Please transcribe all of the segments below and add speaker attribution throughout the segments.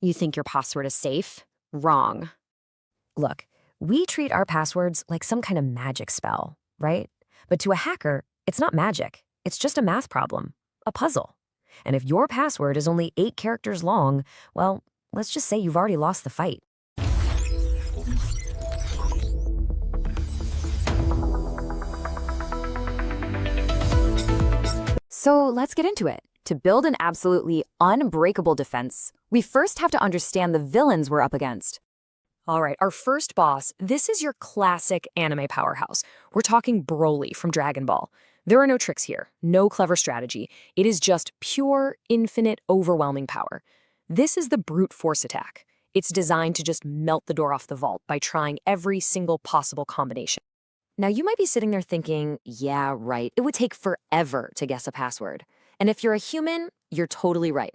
Speaker 1: You think your password is safe? Wrong. Look, we treat our passwords like some kind of magic spell, right? But to a hacker, it's not magic. It's just a math problem, a puzzle. And if your password is only 8 characters long, well, let's just say you've already lost the fight. So let's get into it. To build an absolutely unbreakable defense, we first have to understand the villains we're up against. All right, our first boss, this is your classic anime powerhouse. We're talking Broly from Dragon Ball. There are no tricks here, no clever strategy. It is just pure, infinite, overwhelming power. This is the brute force attack. It's designed to just melt the door off the vault by trying every single possible combination. Now, you might be sitting there thinking, yeah, right, it would take forever to guess a password. And if you're a human, you're totally right.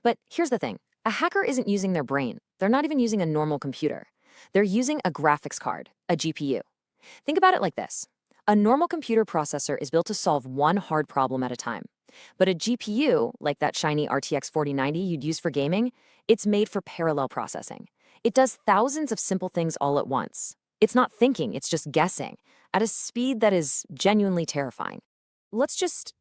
Speaker 1: But here's the thing. A hacker isn't using their brain. They're not even using a normal computer. They're using a graphics card, a GPU. Think about it like this. A normal computer processor is built to solve one hard problem at a time. But a GPU, like that shiny RTX 4090 you'd use for gaming, it's made for parallel processing. It does thousands of simple things all at once. It's not thinking, it's just guessing, at a speed that is genuinely terrifying. Let's just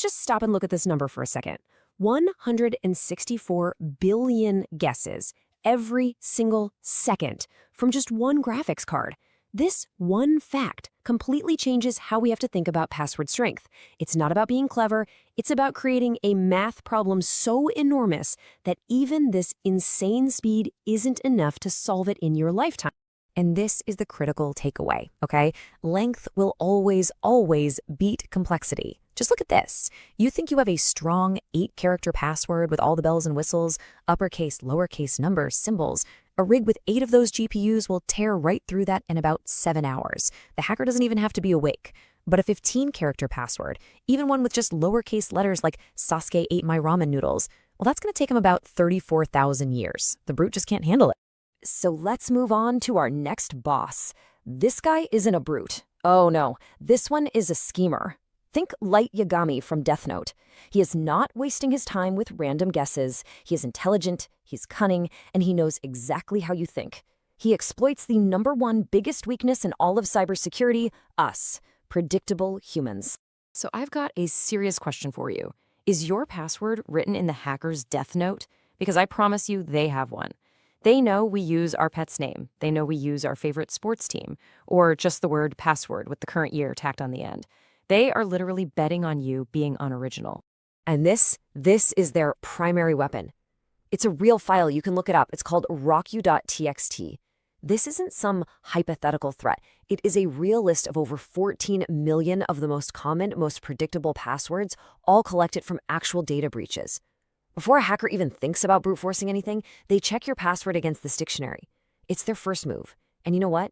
Speaker 1: stop and look at this number for a second. 164 billion guesses every single second from just one graphics card. This one fact completely changes how we have to think about password strength. It's not about being clever, it's about creating a math problem so enormous that even this insane speed isn't enough to solve it in your lifetime. And this is the critical takeaway, okay? Length will always, always beat complexity. Just look at this. You think you have a strong 8-character password with all the bells and whistles, uppercase, lowercase numbers, symbols. A rig with 8 of those GPUs will tear right through that in about 7 hours. The hacker doesn't even have to be awake. But a 15-character password, even one with just lowercase letters like Sasuke ate my ramen noodles, well, that's going to take him about 34,000 years. The brute just can't handle it. So let's move on to our next boss. This guy isn't a brute. Oh no, this one is a schemer. Think Light Yagami from Death Note. He is not wasting his time with random guesses. He is intelligent, he's cunning, and he knows exactly how you think. He exploits the #1 biggest weakness in all of cybersecurity, us, predictable humans. So I've got a serious question for you. Is your password written in the hacker's Death Note? Because I promise you they have one. They know we use our pet's name. They know we use our favorite sports team, or just the word password with the current year tacked on the end. They are literally betting on you being unoriginal. And this is their primary weapon. It's a real file. You can look it up. It's called RockYou.txt. This isn't some hypothetical threat. It is a real list of over 14 million of the most common, most predictable passwords, all collected from actual data breaches. Before a hacker even thinks about brute forcing anything, they check your password against this dictionary. It's their first move. And you know what?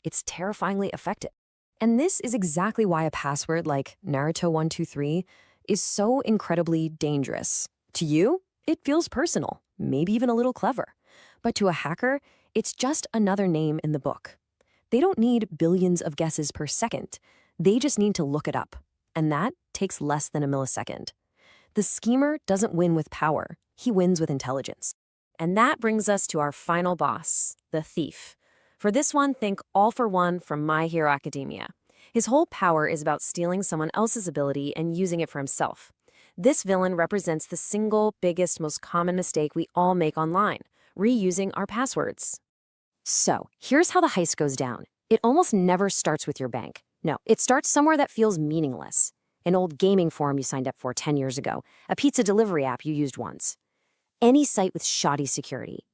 Speaker 1: It's terrifyingly effective. And this is exactly why a password like Naruto123 is so incredibly dangerous. To you, it feels personal, maybe even a little clever. But to a hacker, it's just another name in the book. They don't need billions of guesses per second. They just need to look it up. And that takes less than a millisecond. The schemer doesn't win with power. He wins with intelligence. And that brings us to our final boss, the thief. For this one, think All for One from My Hero Academia. His whole power is about stealing someone else's ability and using it for himself. This villain represents the single biggest, most common mistake we all make online, reusing our passwords. So, here's how the heist goes down. It almost never starts with your bank. No, it starts somewhere that feels meaningless. An old gaming forum you signed up for 10 years ago, a pizza delivery app you used once. Any site with shoddy security.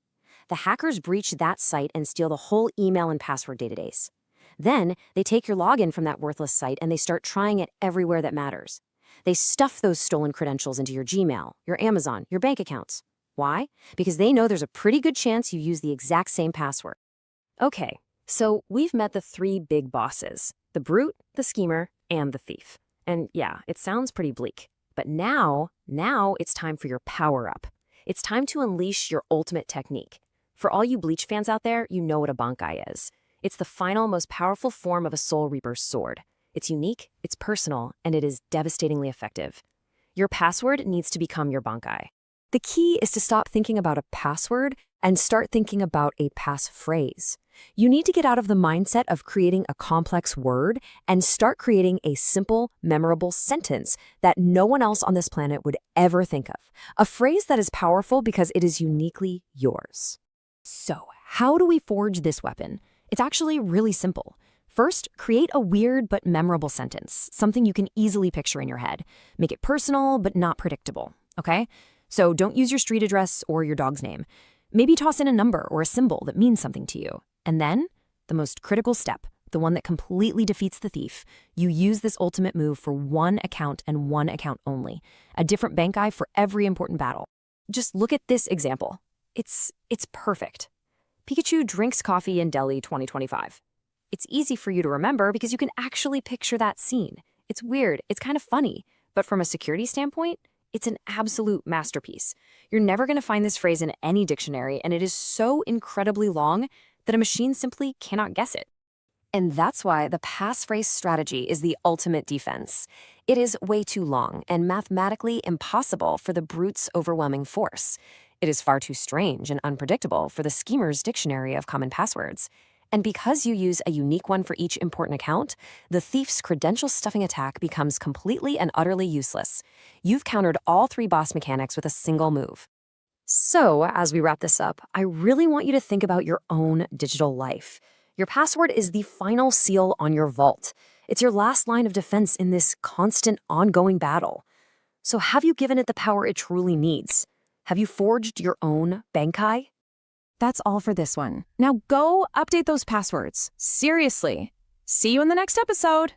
Speaker 1: The hackers breach that site and steal the whole email and password database. Then, they take your login from that worthless site and they start trying it everywhere that matters. They stuff those stolen credentials into your Gmail, your Amazon, your bank accounts. Why? Because they know there's a pretty good chance you use the exact same password. Okay, so we've met the 3 big bosses, the brute, the schemer, and the thief. And yeah, it sounds pretty bleak. But now it's time for your power-up. It's time to unleash your ultimate technique. For all you Bleach fans out there, you know what a Bankai is. It's the final, most powerful form of a Soul Reaper's sword. It's unique, it's personal, and it is devastatingly effective. Your password needs to become your Bankai. The key is to stop thinking about a password and start thinking about a passphrase. You need to get out of the mindset of creating a complex word and start creating a simple, memorable sentence that no one else on this planet would ever think of. A phrase that is powerful because it is uniquely yours. So, how do we forge this weapon? It's actually really simple. First, create a weird but memorable sentence, something you can easily picture in your head. Make it personal but not predictable, okay? So don't use your street address or your dog's name. Maybe toss in a number or a symbol that means something to you. And then, the most critical step, the one that completely defeats the thief, you use this ultimate move for one account and one account only. A different Bankai for every important battle. Just look at this example. It's perfect. Pikachu drinks coffee in Delhi 2025. It's easy for you to remember because you can actually picture that scene. It's weird, it's kind of funny, but from a security standpoint, it's an absolute masterpiece. You're never going to find this phrase in any dictionary, and it is so incredibly long that a machine simply cannot guess it. And that's why the passphrase strategy is the ultimate defense. It is way too long and mathematically impossible for the brute's overwhelming force. It is far too strange and unpredictable for the schemer's dictionary of common passwords. And because you use a unique one for each important account, the thief's credential stuffing attack becomes completely and utterly useless. You've countered all three boss mechanics with a single move. So, as we wrap this up, I really want you to think about your own digital life. Your password is the final seal on your vault. It's your last line of defense in this constant, ongoing battle. So have you given it the power it truly needs? Have you forged your own Bankai?
Speaker 2: That's all for this one. Now go update those passwords. Seriously. See you in the next episode.